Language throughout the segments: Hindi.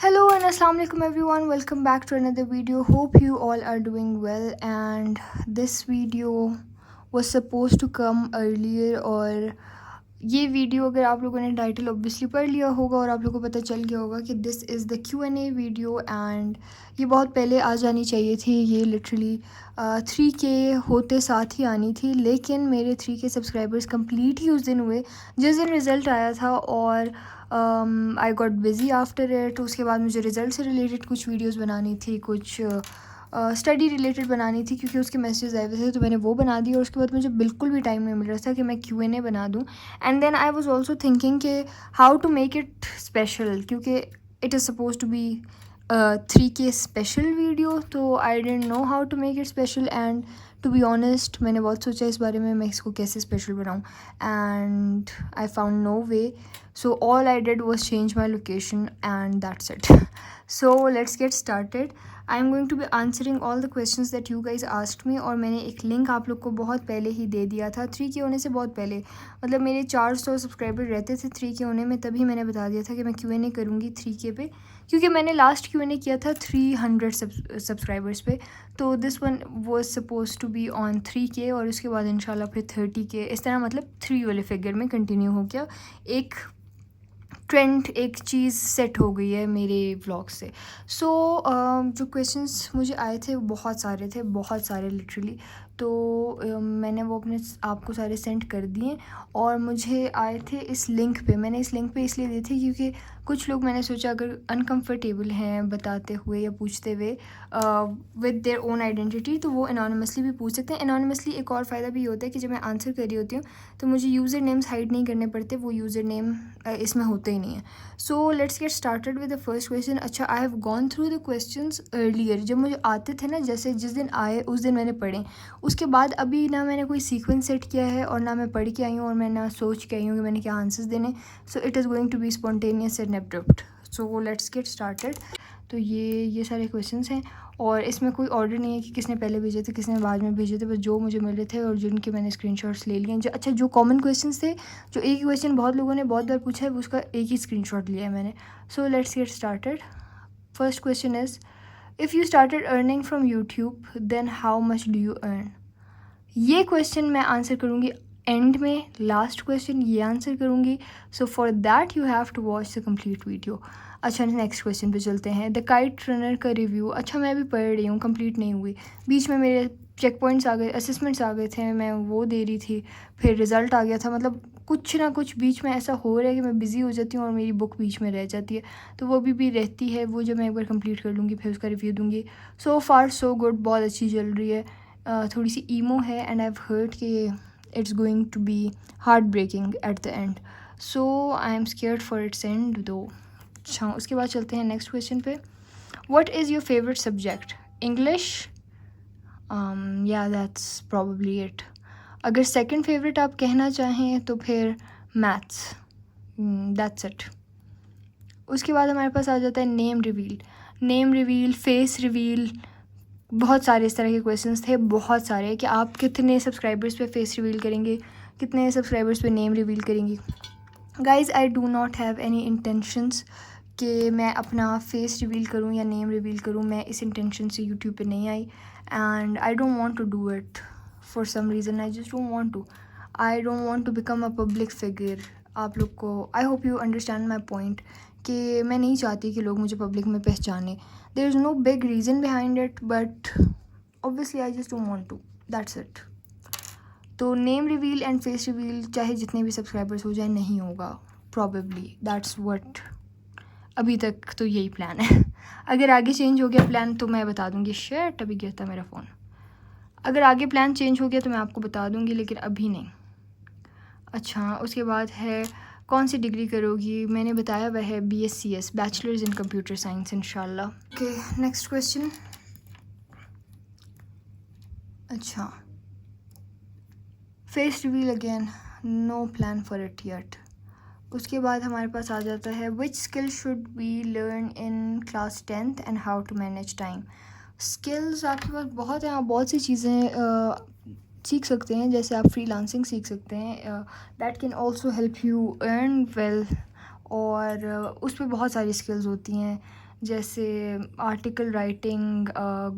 Hello and assalamu alaikum everyone. Welcome back to another video. Hope you all are doing well, and this video was supposed to come earlier. और ये वीडियो अगर आप लोगों ने टाइटल ऑब्वियसली पढ़ लिया होगा और आप लोगों को पता चल गया होगा कि this is the Q&A video, and ये बहुत पहले आ जानी चाहिए थी. ये लिटरली 3K होते साथ ही आनी थी, लेकिन मेरे 3K सब्सक्राइबर्स कंप्लीट ही उस दिन हुए जिस दिन रिज़ल्ट आया था. और I got busy after it. उसके बाद मुझे रिज़ल्ट से रिलेटेड कुछ वीडियोस बनानी थी, कुछ स्टडी रिलेटेड बनानी थी, क्योंकि उसके मैसेज आए हुए थे, तो मैंने वो बना दी. और उसके बाद मुझे बिल्कुल भी टाइम नहीं मिल रहा था कि मैं Q&A बना दूँ. And then I was also thinking कि how to make it special, क्योंकि it is suppose to be 3K special video. तो I don't know how to make it special, and to be honest मैंने बहुत सोचा इस बारे में, मैं इसको कैसे स्पेशल बनाऊँ, and I found no way. So all I did was change my location, and that's it. So let's get started. I'm going to be answering all the questions that you guys asked me. और मैंने एक लिंक आप लोग को बहुत पहले ही दे दिया था, 3K होने से बहुत पहले. मतलब मेरे 400 सब्सक्राइबर रहते थे 3K होने में, तभी मैंने बता दिया था कि मैं Q&A करूँगी 3K पे, क्योंकि मैंने लास्ट Q&A किया था 300 सब्सक्राइबर्स पे. तो this one was suppose to be on 3K, और उसके बाद इंशाल्लाह फिर 30K, इस तरह मतलब 3 वाले फिगर में कंटिन्यू हो गया. एक ट्रेंड, एक चीज़ सेट हो गई है मेरे व्लॉग से. सो जो क्वेश्चंस मुझे आए थे बहुत सारे थे, बहुत सारे लिटरली. तो मैंने वो अपने आपको सारे सेंड कर दिए, और मुझे आए थे इस लिंक पे. मैंने इस लिंक पे इसलिए दी थी क्योंकि कुछ लोग, मैंने सोचा अगर अनकम्फर्टेबल हैं बताते हुए या पूछते हुए विद देयर ओन आइडेंटिटी, तो वो एनोनिमसली भी पूछ सकते हैं. एनोनिमसली एक और फ़ायदा भी होता है कि जब मैं आंसर कर रही होती हूँ तो मुझे यूज़र नेम्स हाइड नहीं करने पड़ते, वो यूज़र नेम इसमें होते ही नहीं है. So let's get started with the first question. अच्छा, I have gone through the questions earlier, जब मुझे आते थे ना, जैसे जिस दिन आए उस दिन मैंने पढ़े. उसके बाद अभी ना मैंने कोई सीक्वेंस सेट किया है, और ना मैं पढ़ के आई हूँ, और मैं ना सोच के आई हूँ कि मैंने क्या आंसर्स देने. So it is going to be spontaneous and abrupt. So let's get started. तो ये सारे क्वेश्चंस हैं, और इसमें कोई ऑर्डर नहीं है कि किसने पहले भेजे थे किसने बाद में भेजे थे, बस जो मुझे मिले थे और जिनके मैंने स्क्रीनशॉट्स ले लिए. अच्छा, जो कॉमन क्वेश्चंस थे, जो एक ही क्वेश्चन बहुत लोगों ने बहुत बार पूछा है, उसका एक ही स्क्रीनशॉट लिया है मैंने. So let's get started. First question is, if you started earning from YouTube then how much do you earn. ये क्वेश्चन मैं आंसर करूँगी एंड में, लास्ट क्वेश्चन ये आंसर करूँगी. So for that you have to watch the complete video. अच्छा, नेक्स्ट क्वेश्चन पे चलते हैं. द काइट रनर का रिव्यू. अच्छा, मैं भी पढ़ रही हूँ, कंप्लीट नहीं हुई. बीच में मेरे चेक पॉइंट्स आ गए, असेसमेंट्स आ गए थे, मैं वो दे रही थी, फिर रिज़ल्ट आ गया था. मतलब कुछ ना कुछ बीच में ऐसा हो रहा है कि मैं बिज़ी हो जाती हूँ और मेरी बुक बीच में रह जाती है. तो वो भी रहती है, वो जब मैं एक बार कंप्लीट कर लूँगी फिर उसका रिव्यू दूँगी. सो फार सो गुड, बहुत अच्छी चल रही है. थोड़ी सी ईमो है, एंड आई हैव हर्ड कि it's going to be heartbreaking at the end. So I am scared for its end though. अच्छा, उसके बाद चलते हैं नेक्स्ट क्वेश्चन पे. What is your favourite subject. English. या दैट्स प्रॉबली इट. अगर सेकंड फेवरेट आप कहना चाहें तो फिर मैथ्स. That's it. उसके बाद हमारे पास आ जाता है name reveal. Name reveal, face reveal, बहुत सारे इस तरह के क्वेश्चंस थे, बहुत सारे, कि आप कितने सब्सक्राइबर्स पे फेस रिवील करेंगे, कितने सब्सक्राइबर्स पे नेम रिवील करेंगी. Guys, I do not have any intentions कि मैं अपना फेस रिवील करूं या नेम रिवील करूं. मैं इस इंटेंशन से यूट्यूब पे नहीं आई, and I don't want to do it for some reason. I just don't want to. I don't want to become a public figure. आप लोग को, I hope you understand my point, कि मैं नहीं चाहती कि लोग मुझे पब्लिक में पहचाने. There is no big reason behind it, but obviously I just don't want to. That's it. तो name reveal and face reveal चाहे जितने भी सब्सक्राइबर्स हो जाए नहीं होगा, प्रॉबेबली. दैट्स व्हाट अभी तक तो यही प्लान है. अगर आगे चेंज हो गया प्लान तो मैं बता दूँगी. शिट, अभी गिरता मेरा फ़ोन. अगर आगे प्लान चेंज हो गया तो मैं आपको बता दूँगी, लेकिन अभी नहीं. अच्छा, उसके बाद है कौन सी डिग्री करोगी. मैंने बताया वह है BScs, bachelors in computer science, इंशाल्लाह. Okay, next question. अच्छा, face reveal again, no plan for it yet. उसके बाद हमारे पास आ जाता है which skill should we learn in class 10th and how to manage time. Skills आपके पास बहुत हैं, आप बहुत सी चीज़ें सीख सकते हैं. जैसे आप फ्रीलांसिंग सीख सकते हैं, that can also help you earn well. और उस पर बहुत सारी स्किल्स होती हैं, जैसे आर्टिकल राइटिंग,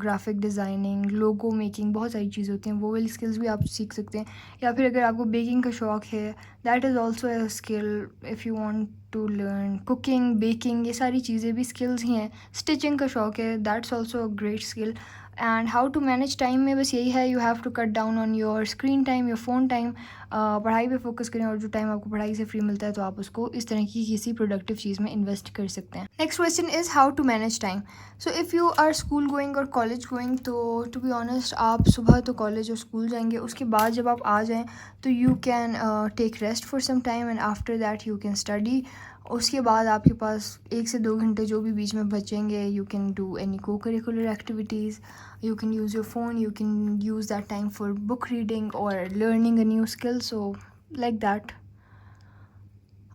ग्राफिक डिज़ाइनिंग, लोगो मेकिंग, बहुत सारी चीज़ें होती हैं, वो वाली स्किल्स भी आप सीख सकते हैं। या फिर अगर आपको बेकिंग का शौक़ है, that is also a skill if you want to learn. Cooking, baking, ये सारी चीज़ें भी स्किल्स ही हैं। स्टिचिंग का शौक़ है, that's also a great skill. And how to manage time में बस यही है, you have to cut down on your screen time, your phone time. पढ़ाई पे फोकस करें, और जो टाइम आपको पढ़ाई से फ्री मिलता है तो आप उसको इस तरह की किसी प्रोडक्टिव चीज़ में इन्वेस्ट कर सकते हैं। Next question is how to manage time. So if you are school going और कॉलेज गोइंग, तो टू बी ऑनेस्ट आप सुबह तो कॉलेज और स्कूल जाएंगे, उसके बाद जब आप आ जाएँ तो you can take rest for some time and after that you can study. उसके बाद आपके पास 1 से 2 घंटे जो भी बीच में बचेंगे, यू कैन डू एनी को curricular activities, you can use your phone, you can use that time for book reading or learning a new skill, so like that.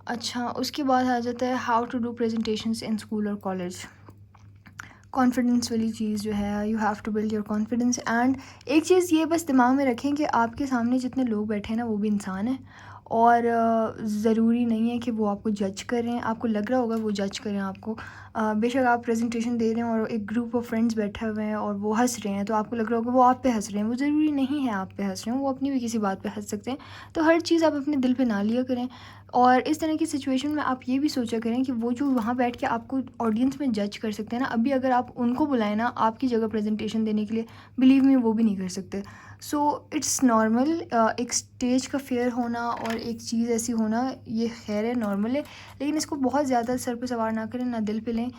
अच्छा, उसके बाद आ जाता है how to do presentations in school और कॉलेज। कॉन्फिडेंस वाली चीज़ जो है, you have to build your confidence. And एक चीज़ ये बस दिमाग में रखें कि आपके सामने जितने लोग बैठे हैं ना, वो भी इंसान हैं, और ज़रूरी नहीं है कि वो आपको जज कर रहे हैं। आपको लग रहा होगा वो जज कर रहे हैं आपको, बेशक आप प्रेजेंटेशन दे रहे हैं और एक ग्रुप ऑफ फ्रेंड्स बैठे हुए हैं और वो हंस रहे हैं, तो आपको लग रहा होगा वो आप पे हंस रहे हैं। वो ज़रूरी नहीं है आप पे हंस रहे हैं, वो अपनी भी किसी बात पे हंस सकते हैं। तो हर चीज़ आप अपने दिल पे ना लिया करें। और इस तरह की सिचुएशन में आप ये भी सोचा करें कि वो जो वहाँ बैठ के आपको ऑडियंस में जज कर सकते हैं ना, अभी अगर आप उनको बुलाएं ना आपकी जगह प्रेजेंटेशन देने के लिए, बिलीव मी वो भी नहीं कर सकते। सो इट्स नॉर्मल, एक स्टेज का फेयर होना और एक चीज़ ऐसी होना, ये खैर है, नॉर्मल है, लेकिन इसको बहुत ज़्यादा सर पे सवार ना करें, ना दिल पे लें,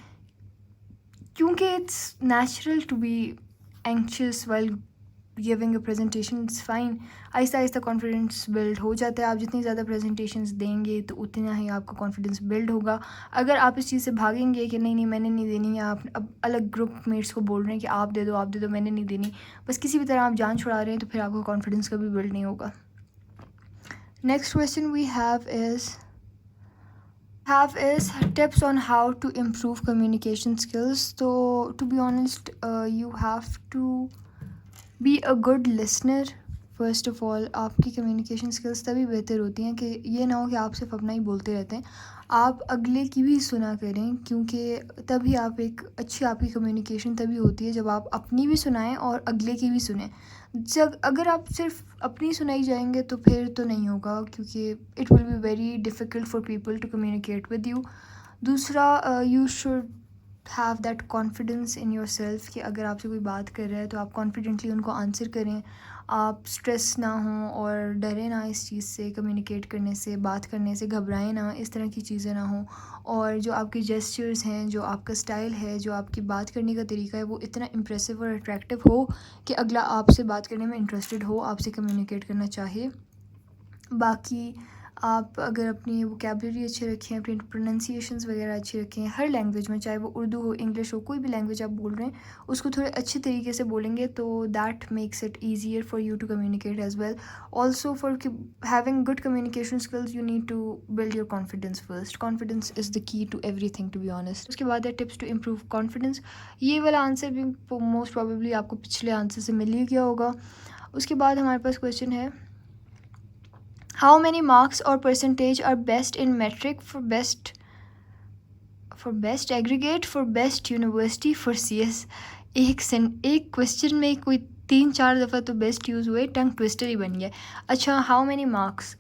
क्योंकि it's natural to be anxious while giving a presentation, it's fine. आहिस्ता आहिस्ता कॉन्फिडेंस बिल्ड हो जाता है। आप जितनी ज़्यादा प्रेजेंटेशंस देंगे तो उतना ही आपका कॉन्फिडेंस बिल्ड होगा। अगर आप इस चीज़ से भागेंगे कि नहीं नहीं मैंने नहीं देनी, या आप अब अलग ग्रुप मेट्स को बोल रहे हैं कि आप दे दो मैंने नहीं देनी, बस किसी भी तरह आप जान छुड़ा रहे हैं, तो फिर आपका कॉन्फिडेंस कभी बिल्ड नहीं होगा। Next question we have is tips on how to improve communication skills. So to be honest, you have to be a good listener. First of all आपकी कम्युनिकेशन स्किल्स तभी बेहतर होती हैं कि ये ना हो कि आप सिर्फ अपना ही बोलते रहते हैं, आप अगले की भी सुना करें, क्योंकि तभी आप एक अच्छी आपकी कम्युनिकेशन तभी होती है जब आप अपनी भी सुनाएं और अगले की भी सुनें। जब अगर आप सिर्फ अपनी सुनाई जाएंगे तो फिर तो नहीं होगा, क्योंकि it will be very difficult for people to communicate with you. दूसरा, you should have that confidence in yourself कि अगर आपसे कोई बात कर रहा है तो आप कॉन्फिडेंटली उनको आंसर करें, आप स्ट्रेस ना हों और डरें ना इस चीज़ से, कम्युनिकेट करने से, बात करने से घबराएं ना, इस तरह की चीज़ें ना हों। और जो आपके जेस्चर्स हैं, जो आपका स्टाइल है, जो आपकी बात करने का तरीका है, वो इतना इम्प्रेसिव और अट्रैक्टिव हो कि अगला आपसे बात करने में इंटरेस्टेड हो, आपसे कम्युनिकेट करना चाहे। बाकी आप अगर अपनी वोकैबुलरी अच्छी रखें, अपनी प्रोनंसिएशंस वगैरह अच्छी रखें, हर लैंग्वेज में, चाहे वो उर्दू हो, इंग्लिश हो, कोई भी लैंग्वेज आप बोल रहे हैं उसको थोड़े अच्छे तरीके से बोलेंगे, तो that makes it easier for you to communicate as well. Also for having good communication skills you need to build your confidence first. Confidence is the key to everything, to be honest. उसके बाद है टिप्स टू इम्प्रूव कॉन्फिडेंस। ये वाला आंसर भी मोस्ट प्रॉबेबली आपको पिछले आंसर से मिल ही गया होगा। उसके बाद हमारे पास क्वेश्चन है how many marks or percentage are best in metric for best aggregate for best university for CS। एक क्वेश्चन में कोई 3-4 दफ़ा तो बेस्ट यूज़ हुए, टंग ट्विस्टर ही बन गया। अच्छा, हाउ मैनी मार्क्स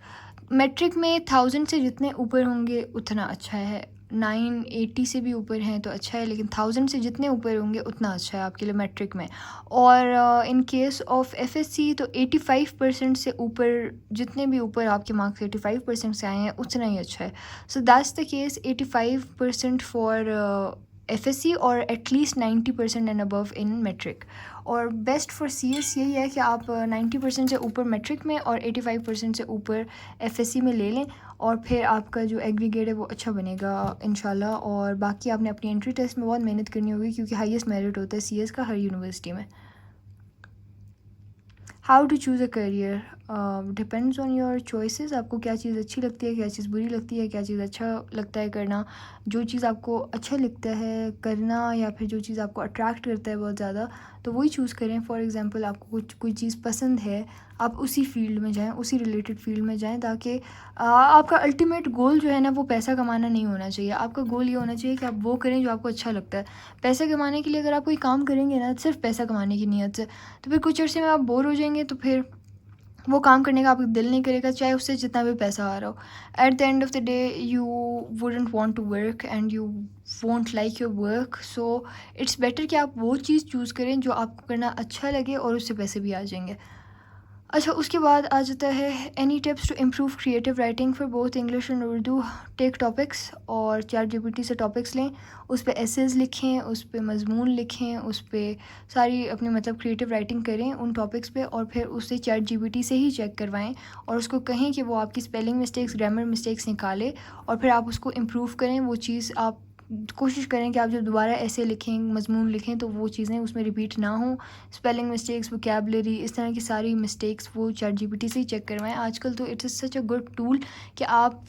मेट्रिक में 1000 से जितने ऊपर होंगे उतना अच्छा है, 980 से भी ऊपर हैं तो अच्छा है, लेकिन 1000 से जितने ऊपर होंगे उतना अच्छा है आपके लिए मेट्रिक में। और इन केस ऑफ एफएससी तो 85% से ऊपर, जितने भी ऊपर आपके मार्क्स 85% से आए हैं उतना ही अच्छा है। So that's the case, 85% for FSC और at least 90% and above in matric. और बेस्ट फॉर सीएस यही है कि आप 90% से ऊपर मेट्रिक में और 85% से ऊपर एफएससी में ले लें, और फिर आपका जो एग्रीगेट है वो अच्छा बनेगा इंशाल्लाह। और बाकी आपने अपनी एंट्री टेस्ट में बहुत मेहनत करनी होगी, क्योंकि हाईएस्ट मेरिट होता है सीएस का हर यूनिवर्सिटी में। How to choose a career. Depends on your choices, आपको क्या चीज़ अच्छी लगती है, क्या चीज़ बुरी लगती है, क्या चीज़ अच्छा लगता है करना। जो चीज़ आपको अच्छा लगता है करना या फिर जो चीज़ आपको अट्रैक्ट करता है बहुत ज़्यादा, तो वही चूज़ करें। फॉर एग्ज़ाम्पल आपको कोई चीज़ पसंद है, आप उसी फील्ड में जाएं, उसी रिलेटेड फील्ड में जाएं, ताकि आपका अल्टीमेट गोल जो है ना वो पैसा कमाना नहीं होना चाहिए। आपका गोल ये होना चाहिए कि आप वो करें जो आपको अच्छा लगता है। पैसा कमाने के लिए अगर आप कोई काम करेंगे ना सिर्फ पैसा कमाने की नीयत से, तो फिर कुछ अर्से में आप बोर हो जाएंगे, तो फिर वो काम करने का आपका दिल नहीं करेगा, चाहे उससे जितना भी पैसा आ रहा हो। At the end of the day you wouldn't want to work and you won't like your work. So it's better कि आप वो चीज़ चूज़ करें जो आपको करना अच्छा लगे और उससे पैसे भी आ जाएंगे। अच्छा, उसके बाद आ जाता है any tips to improve creative writing for both English and Urdu. Take topics और ChatGPT से टॉपिक्स लें, उस पर एसेज लिखें, उस पर मजमून लिखें, उस पर सारी अपनी मतलब क्रिएटिव राइटिंग करें उन टॉपिक्स पे, और फिर उससे ChatGPT से ही चेक करवाएं और उसको कहें कि वो आपकी स्पेलिंग मिस्टेक्स, ग्रामर मिस्टेक्स निकाले और फिर आप उसको इम्प्रूव करें। वो चीज़ आप कोशिश करें कि आप जब दोबारा ऐसे लिखें, मजमून लिखें, तो वो चीज़ें उसमें रिपीट ना हों। स्पेलिंग मिस्टेक्स, वोकैबलरी, इस तरह की सारी मिस्टेक्स वो ChatGPT से ही चेक करवाएं। आजकल तो it's such a good tool कि आप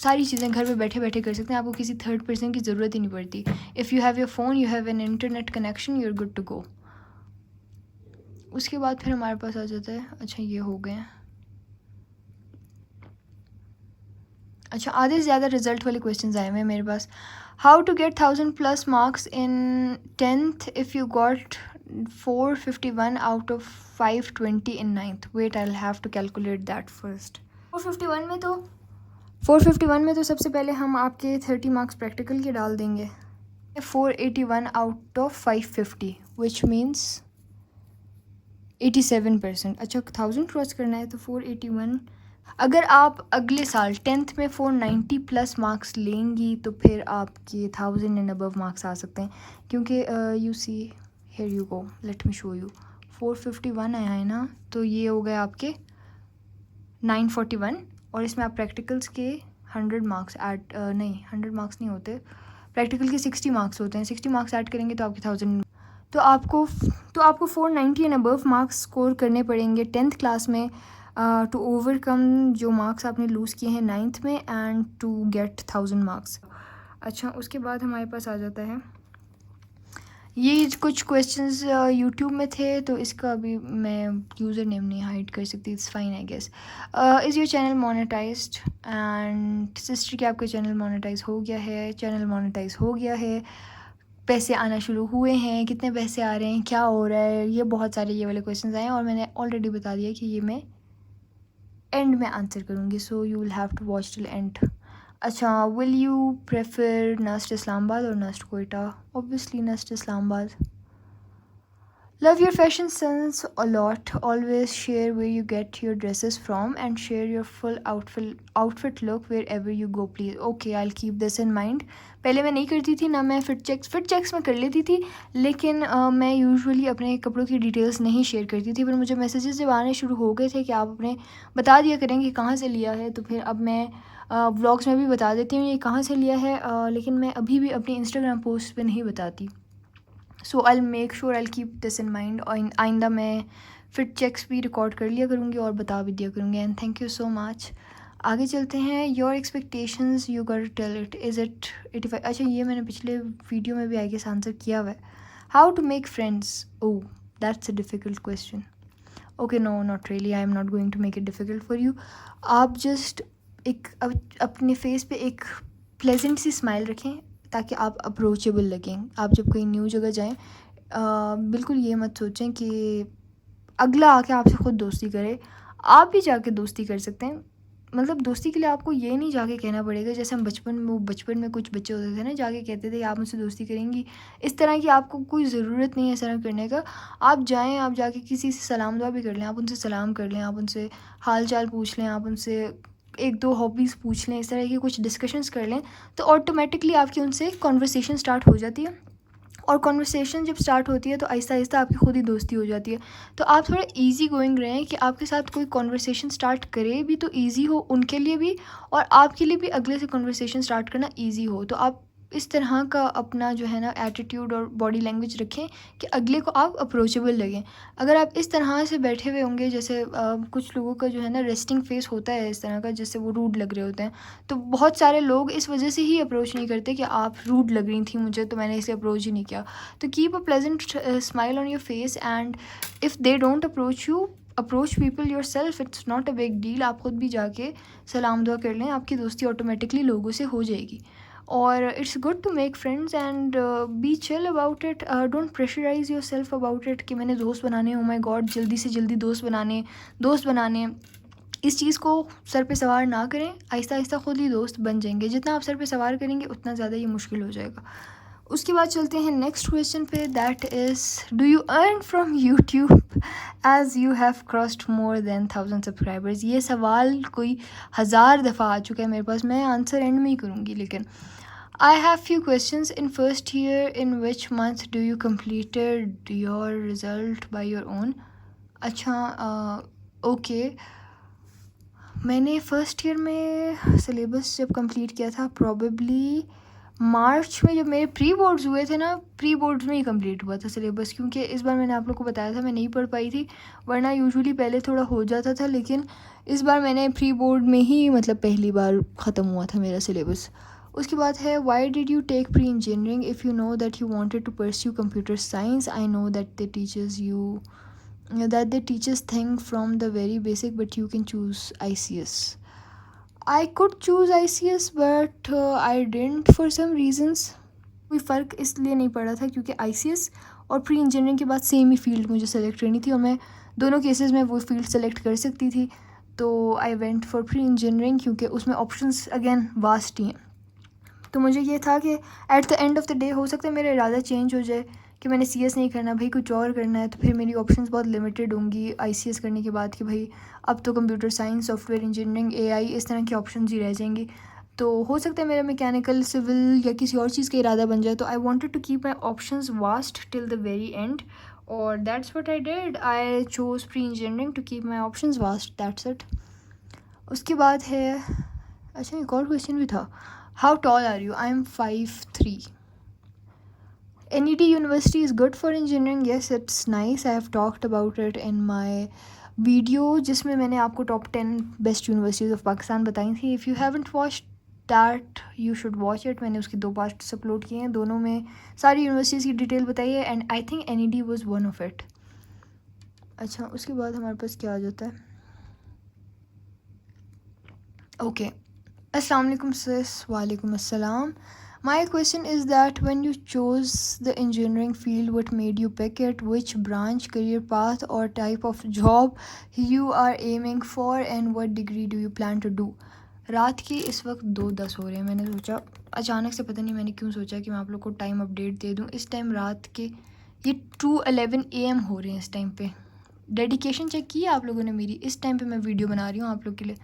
सारी चीज़ें घर पे बैठे बैठे कर सकते हैं, आपको किसी थर्ड पर्सन की ज़रूरत ही नहीं पड़ती। If you have your phone, you have an internet connection, you are good to go. उसके बाद फिर हमारे पास आ जाता है, अच्छा ये हो गए। अच्छा, आधे से ज़्यादा रिजल्ट वाले क्वेश्चंस आए हुए हैं मेरे पास। How to get 1000+ marks in 10th if you got 451 out of 520 in 9th। Wait, I will have to calculate that first. 451 में तो सबसे पहले हम आपके 30 मार्क्स प्रैक्टिकल के डाल देंगे। 481 आउट ऑफ 550 विच मीन्स 87%। अच्छा, 1000 क्रॉस करना है तो 481। अगर आप अगले साल 10th में 490+ मार्क्स लेंगी तो फिर आपके 1000 एंड अबव मार्क्स आ सकते हैं, क्योंकि you see here you go, let me show you. 451 आया है ना, तो ये हो गए आपके 941, और इसमें आप प्रैक्टिकल्स के 100 मार्क्स ऐड, नहीं 100 मार्क्स नहीं होते, प्रैक्टिकल के 60 मार्क्स होते हैं। 60 मार्क्स ऐड करेंगे तो आपके 1000, तो आपको 490 एंड अबव मार्क्स स्कोर करने पड़ेंगे 10th क्लास में टू ओवरकम जो मार्क्स आपने लूज़ किए हैं 9th में एंड टू गेट 1000 मार्क्स। अच्छा, उसके बाद हमारे पास आ जाता है, ये कुछ क्वेश्चंस यूट्यूब में थे तो इसका अभी मैं यूज़र नेम नहीं हाइड कर सकती, it's fine I guess. Is your channel monetised? And sister, क्या आपका चैनल मोनेटाइज हो गया है? चैनल मोनेटाइज हो गया है, पैसे आना शुरू हुए हैं, कितने पैसे आ रहे हैं, क्या हो रहा है, ये बहुत सारे ये वाले क्वेश्चंस आए हैं और मैंने ऑलरेडी बता दिया कि ये मैं एंड में आंसर करूँगी, so you will have to watch till end. अच्छा, will you prefer NUST Islamabad और NUST Quetta? Obviously NUST Islamabad. Love your fashion sense a lot. Always share where you get your dresses from and share your full outfit look wherever you go, please. Okay, I'll keep this in mind. पहले मैं नहीं करती थी ना, मैं फिट चेक्स में कर लेती थी, लेकिन मैं यूजुअली अपने कपड़ों की डिटेल्स नहीं शेयर करती थी। पर मुझे मैसेजेस जब आने शुरू हो गए थे कि आप अपने बता दिया करेंगे कहाँ से लिया है, तो फिर अब मैं व्लॉग्स में भी बता देती हूँ ये कहाँ से लिया है, लेकिन मैं अभी भी अपनी इंस्टाग्राम पोस्ट पे नहीं बताती। So I make sure I keep this in mind, और आइंदा मैं फिट चेक्स भी रिकॉर्ड कर लिया करूँगी और बता भी दिया करूँगी। And thank you so much. आगे चलते हैं। Your expectations you got tell it, is it 85? अच्छा, ये मैंने पिछले वीडियो में भी आई गेस आंसर किया हुआ है। How to make friends? Oh, that's a difficult question. Okay, no not really, I am not going to make it difficult for you. आप जस्ट एक अपने फेस पे एक प्लेजेंट सी स्माइल रखें ताकि आप अप्रोचेबल लगें। आप जब कहीं न्यू जगह जाएं, बिल्कुल ये मत सोचें कि अगला आके आपसे ख़ुद दोस्ती करे, आप भी जाके दोस्ती कर सकते हैं। मतलब दोस्ती के लिए आपको ये नहीं जाके कहना पड़ेगा, जैसे हम बचपन में कुछ बच्चे होते थे ना, जाके कहते थे आप मुझसे दोस्ती करेंगी, इस तरह की आपको कोई ज़रूरत नहीं है ऐसा करने का। आप जाएं, आप जाके किसी से सलाम दुआ भी कर लें, आप उनसे सलाम कर लें, आप उनसे हाल चाल पूछ लें, आप उनसे एक दो हॉबीज़ पूछ लें, इस तरह की कुछ डिस्कशंस कर लें, तो ऑटोमेटिकली आपकी उनसे कॉन्वर्सेशन स्टार्ट हो जाती है। और कॉन्वर्सेशन जब स्टार्ट होती है तो आहिस्ता आहिस्ता आपकी खुद ही दोस्ती हो जाती है। तो आप थोड़ा इजी गोइंग रहें कि आपके साथ कोई कॉन्वर्सेशन स्टार्ट करे भी तो इजी हो उनके लिए भी, और आपके लिए भी अगले से कॉन्वर्सेशन स्टार्ट करना इजी हो। तो आप इस तरह का अपना जो है ना एटीट्यूड और बॉडी लैंग्वेज रखें कि अगले को आप अप्रोचेबल लगें। अगर आप इस तरह से बैठे हुए होंगे, जैसे कुछ लोगों का जो है ना रेस्टिंग फेस होता है इस तरह का, जिससे वो रूड लग रहे होते हैं, तो बहुत सारे लोग इस वजह से ही अप्रोच नहीं करते कि आप रूड लग रही थी मुझे, तो मैंने इसे अप्रोच ही नहीं किया। तो keep a pleasant smile on your face, and if they don't approach you, approach people your self, it's not a big deal. आप खुद भी जाके सलाम दुआ कर लें, आपकी दोस्ती ऑटोमेटिकली लोगों से हो जाएगी। और it's good to make friends and be chill about it, don't pressurise yourself about it कि मैंने दोस्त बनाने, ओ माई गॉड जल्दी से जल्दी दोस्त बनाने। इस चीज़ को सर पे सवार ना करें, आहिस्ता आहिस्ता खुद ही दोस्त बन जाएंगे। जितना आप सर पे सवार करेंगे उतना ज़्यादा ये मुश्किल हो जाएगा। उसके बाद चलते हैं नेक्स्ट क्वेश्चन पे, that is do you earn from YouTube as you have crossed more than 1000 subscribers. ये सवाल कोई 1000 दफ़ा आ चुका है मेरे पास, मैं आंसर एंड में ही करूँगी। लेकिन I have few questions. In first year in which month do you completed your result by your own. अच्छा, ओके मैंने फ़र्स्ट ईयर में सिलेबस जब कंप्लीट किया था, प्रॉबेबली मार्च में, जब मेरे प्री बोर्ड्स हुए थे ना, प्री बोर्ड्स में ही कंप्लीट हुआ था सिलेबस, क्योंकि इस बार मैंने आप लोग को बताया था मैं नहीं पढ़ पाई थी, वरना यूजुअली पहले थोड़ा हो जाता था, लेकिन इस बार मैंने प्री बोर्ड में ही मतलब पहली बार ख़त्म हुआ था मेरा सिलेबस। उसके बाद है why did you take pre engineering if you know that you wanted to pursue computer science. I know that they teachers you that they teach us things from the very basic, but you can choose ICS. I could choose ICS, but I didn't for some reasons. कोई फ़र्क इसलिए नहीं पड़ा था क्योंकि ICS और प्री इंजीनियरिंग के बाद सेम ही फील्ड मुझे सेलेक्ट करनी थी और मैं दोनों केसेस में वो फील्ड सेलेक्ट कर सकती थी। तो I went for pre engineering क्योंकि उसमें ऑप्शंस अगेन वास्ट ही हैं। तो मुझे ये था कि eight the end of the day हो सकता है मेरा इरादा चेंज हो जाए कि मैंने CS नहीं करना भाई, कुछ और करना है, तो फिर मेरी ऑप्शंस बहुत लिमिटेड होंगी ICS करने के बाद कि भाई अब तो computer science, software engineering, AI इस तरह की ऑप्शंस ही रह जाएंगी। तो हो सकता है मेरा मैकेनिकल, सिविल या किसी और चीज़ का इरादा बन जाए। तो I wanted to keep my options vast till the very end, और that's what I did. I chose pre engineering to keep my options vast, that's it. उसके बाद है, अच्छा एक और क्वेश्चन भी था, how tall are you. I am 5'3". NED University is good for engineering. Yes, it's nice. I have talked about it in my video जिसमें मैंने आपको top 10 best universities of Pakistan बताई थी। If you haven't watched that you should watch it. मैंने उसके 2 पार्ट्स अपलोड किए हैं, दोनों में सारी यूनिवर्सिटीज़ की डिटेल बताई है, and I think NED was one of it. अच्छा, उसके बाद हमारे पास क्या आ जाता है, ओके अस्सलाम वालेकुम सिस। वालेकुम अस्सलाम। My question is that when you chose the engineering field, what made you pick it? Which branch, career path or type of job you are aiming for, and what degree do you plan to do? रात के इस वक्त 2:10 हो रहे हैं। मैंने सोचा अचानक से, पता नहीं मैंने क्यों सोचा कि मैं आप लोग को टाइम अपडेट दे दूं। इस टाइम रात के ये 2:11 AM हो रहे हैं इस टाइम पे। डेडिकेशन चेक की आप लोगों ने मेरी, इस टाइम पे मैं वीडियो बना रही हूँ आप लोग के लिए।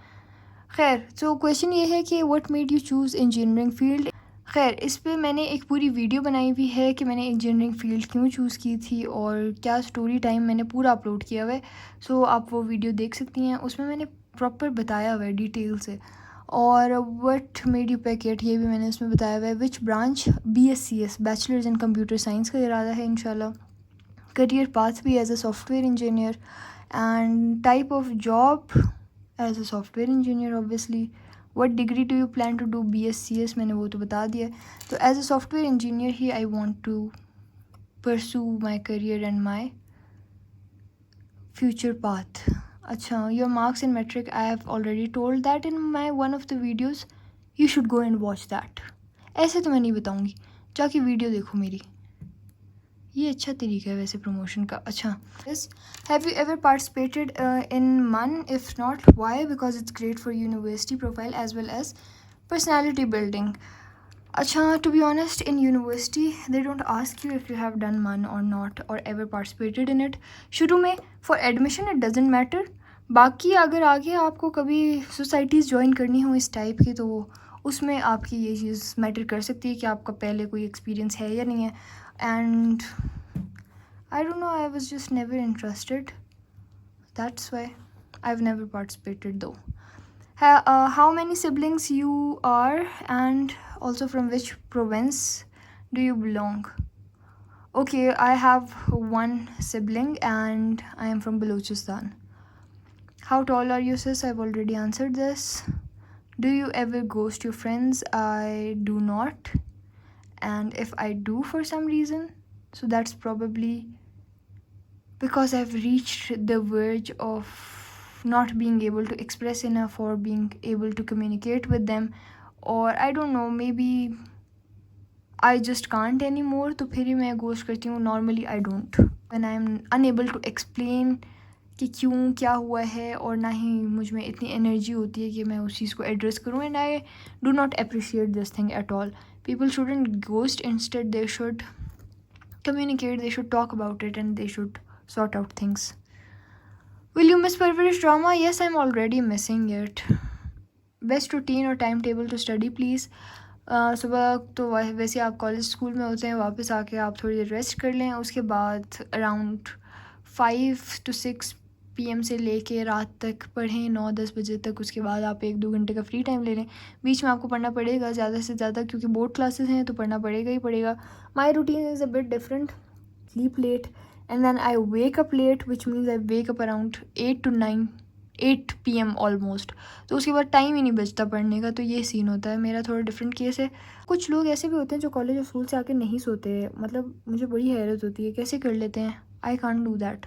खैर, तो क्वेश्चन ये है कि what made you choose engineering field. खैर, इस पे मैंने एक पूरी वीडियो बनाई हुई है कि मैंने इंजीनियरिंग फ़ील्ड क्यों चूज़ की थी और क्या स्टोरी टाइम मैंने पूरा अपलोड किया हुआ है। सो आप वो वीडियो देख सकती हैं, उसमें मैंने प्रॉपर बताया हुआ है डिटेल से। और what made you pick it, ये भी मैंने उसमें बताया हुआ है। Which branch, BScs, bachelors in computer science का इरादा है इंशाल्लाह। करियर पाथ भी as a software engineer, and type of job as a software engineer obviously. What degree do you plan to do, BScs मैंने वो तो बता दिया। तो एज अ सॉफ्टवेयर इंजीनियर ही I want to pursue my career and my future path. अच्छा, your marks in matric, I have already told that in my one of the videos, you should go and watch that. ऐसे तो मैं नहीं बताऊँगी, जाके वीडियो देखो मेरी, ये अच्छा तरीका है वैसे प्रमोशन का। अच्छा, have you ever participated in MUN, if not why, because it's great for university profile as well as personality building. अच्छा, to be honest, in university they don't ask you if you have done MUN और नॉट और एवर पार्टिसिपेटेड इन इट। शुरू में for admission it doesn't matter, बाकी अगर आगे आपको कभी सोसाइटीज़ ज्वाइन करनी हो इस टाइप की, तो उसमें आपकी ये चीज़ मैटर कर सकती है कि आपका पहले कोई एक्सपीरियंस है या नहीं है। And I don't know, I was just never interested. That's why I've never participated though. How many siblings you are, and also from which province do you belong? Okay, I have one sibling and I am from Balochistan. How tall are you, sis? I've already answered this. Do you ever ghost your friends? I do not. And if I do for some reason, so that's probably because I've reached the verge of not being able to express enough or being able to communicate with them, or I don't know, maybe I just can't anymore, तो फिर ही मैं ghost करती हूँ. Normally I don't. When I am unable to explain कि क्यों क्या हुआ है, और ना ही मुझ में इतनी एनर्जी होती है कि मैं उस चीज़ को एड्रेस करूँ, and I do not appreciate this thing at all. People shouldn't ghost, instead they should communicate, they should talk about it, and they should sort out things. Will you miss Parvarish drama? Yes, I'm already missing it. Best routine or timetable to study, please. सुबह तो वैसे आप कॉलेज स्कूल में होते हैं, वापस आके आप थोड़ी देर रेस्ट कर लें, उसके बाद अराउंड 5 to 6 PM से लेके रात तक पढ़ें 9-10 बजे तक. उसके बाद आप 1-2 घंटे का फ्री टाइम ले लें. बीच में आपको पढ़ना पड़ेगा ज़्यादा से ज़्यादा, क्योंकि बोर्ड क्लासेस हैं तो पढ़ना पड़ेगा ही पड़ेगा. My routine is a bit different. Sleep late and then I wake up late, which means I wake up around 8 PM almost. तो उसके बाद टाइम ही नहीं बचता पढ़ने का, तो ये सीन होता है मेरा. थोड़ा डिफरेंट केस है. कुछ लोग ऐसे भी होते हैं जो कॉलेज और स्कूल से आके नहीं सोते हैं, मतलब मुझे बड़ी हैरत होती है कैसे कर लेते हैं. I can't do that.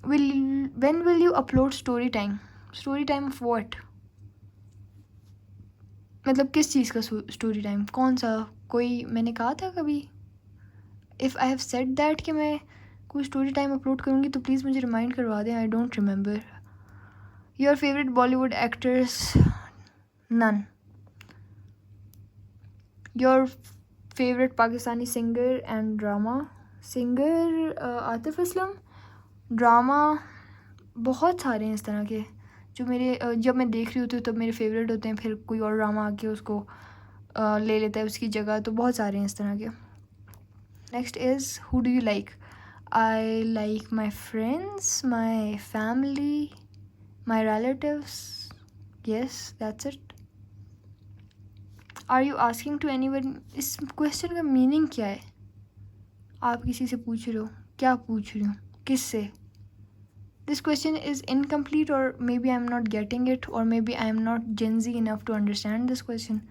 When will you upload story time? Story time of what? मतलब किस चीज़ का स्टोरी टाइम, कौन सा? कोई मैंने कहा था कभी? If I have said that कि मैं कोई स्टोरी टाइम अपलोड करूँगी तो प्लीज़ मुझे रिमाइंड करवा दें. I don't remember. Your favourite Bollywood actors? None. Your favourite Pakistani singer and drama? Singer Atif Aslam. Drama बहुत सारे हैं इस तरह के जो मेरे जब मैं देख रही होती हूँ तब मेरे फेवरेट होते हैं, फिर कोई और ड्रामा आके उसको ले लेता है उसकी जगह. तो बहुत सारे हैं इस तरह के. Next is, who do you like? I like my friends, my family, my relatives. Yes, that's it. Are you asking to anyone? इस क्वेश्चन का मीनिंग क्या है? आप किसी से पूछ रहे हो? क्या पूछ रही हूँ? किससे? This question is incomplete, or maybe I'm not getting it, or maybe I'm not Gen Z enough to understand this question,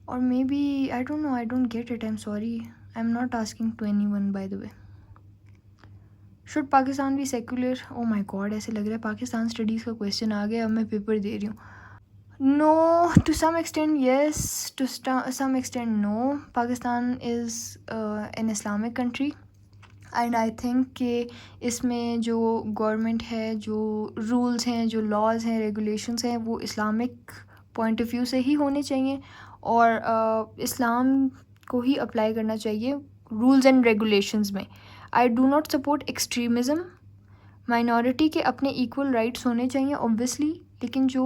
or maybe I don't know, I don't get it. I'm sorry. I'm not asking to anyone, by the way. Should Pakistan be secular? Oh my god, ऐसे लग रहा है पाकिस्तान स्टडीज़ का क्वेश्चन आ गया, अब मैं पेपर दे रही हूँ. No, to some extent yes, to some extent no. Pakistan is an Islamic country, and I think कि इसमें जो गवर्नमेंट है, जो रूल्स हैं, जो लॉज हैं, रेगुलेशंस हैं, वो इस्लामिक पॉइंट ऑफ व्यू से ही होने चाहिए, और इस्लाम को ही अप्लाई करना चाहिए रूल्स एंड रेगुलेशंस में. आई do not support extremism. Minority के अपने इक्वल राइट्स होने चाहिए ऑब्वियसली, लेकिन जो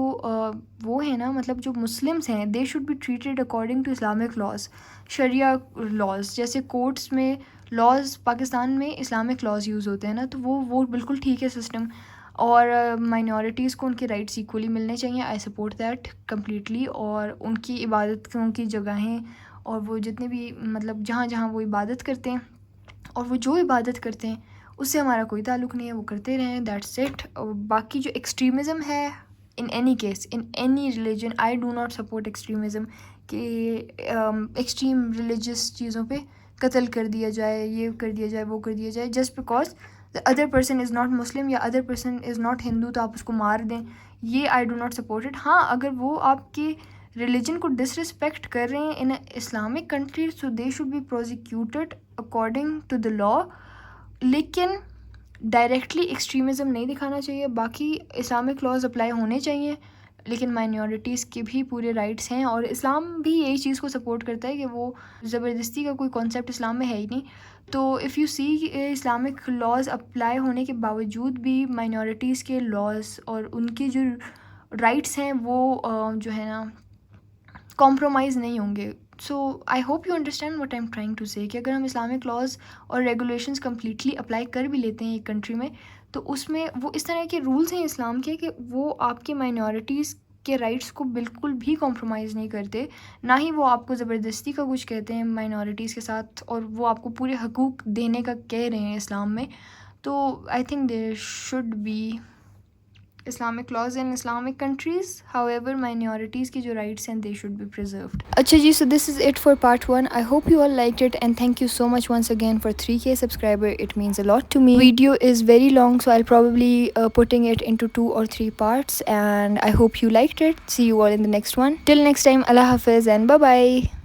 वो है ना, मतलब जो मुस्लिम्स हैं, they should be treated according to Islamic laws, Sharia laws. जैसे कोर्ट्स में लॉज पाकिस्तान में इस्लामिक लॉज यूज़ होते हैं ना, तो वो बिल्कुल ठीक है सिस्टम. और माइनॉरिटीज़ को उनके राइट्स इक्वली मिलने चाहिए. I support that completely. और उनकी इबादत की जगहें और वो जितने भी मतलब जहाँ जहाँ वो इबादत करते हैं, और वो जो इबादत करते हैं उससे हमारा कोई ताल्लुक़ नहीं है, वो करते रहें, दैट्स इट. बाकी जो एक्सट्रीमिज़म है, in any case, in any religion, I do not support extremism कि एक्सट्रीम रिलीजियस चीज़ों पे कत्ल कर दिया जाए, ये कर दिया जाए, वो कर दिया जाए, just because the other person is not Muslim या other person is not Hindu तो आप उसको मार दें. ये I do not support it. हाँ, अगर वो आपके रिलीजन को डिसरिस्पेक्ट कर रहे हैं in Islamic country, so they should be prosecuted according to the law, लेकिन डायरेक्टली एक्सट्रीमिज़म नहीं दिखाना चाहिए. बाकी इस्लामिक लॉज अप्लाई होने चाहिए, लेकिन माइनॉरिटीज़ के भी पूरे राइट्स हैं, और इस्लाम भी यही चीज़ को सपोर्ट करता है कि वो ज़बरदस्ती का कोई कॉन्सेप्ट इस्लाम में है ही नहीं. तो if you see Islamic laws apply होने के बावजूद भी माइनॉरिटीज़ के लॉज और उनके जो राइट्स हैं वो जो है ना कॉम्प्रोमाइज़ नहीं होंगे. So I hope you understand what I am trying to say, कि अगर हम इस्लामिक लॉज और रेगुलेशंस कम्प्लीटली अप्लाई कर भी लेते हैं एक कंट्री में, तो उसमें वो इस तरह के रूल्स हैं इस्लाम के कि वो आपकी माइनॉरिटीज़ के राइट्स को बिल्कुल भी कॉम्प्रोमाइज़ नहीं करते, ना ही वो आपको ज़बरदस्ती का कुछ कहते हैं माइनॉरिटीज़ के साथ, और वो आपको पूरे हकूक़ देने का कह रहे हैं इस्लाम में। तो I think there should be Islamic laws in Islamic countries. However, minorities की जो rights हैं they should be preserved. अच्छा जी, so this is it for part 1. I hope you all liked it and thank you so much once again for 3K subscriber. It means a lot to me. Video is very long, so I'll probably putting it into 2 or 3 parts, and I hope you liked it. See you all in the next one. Till next time, Allah Hafiz and bye bye.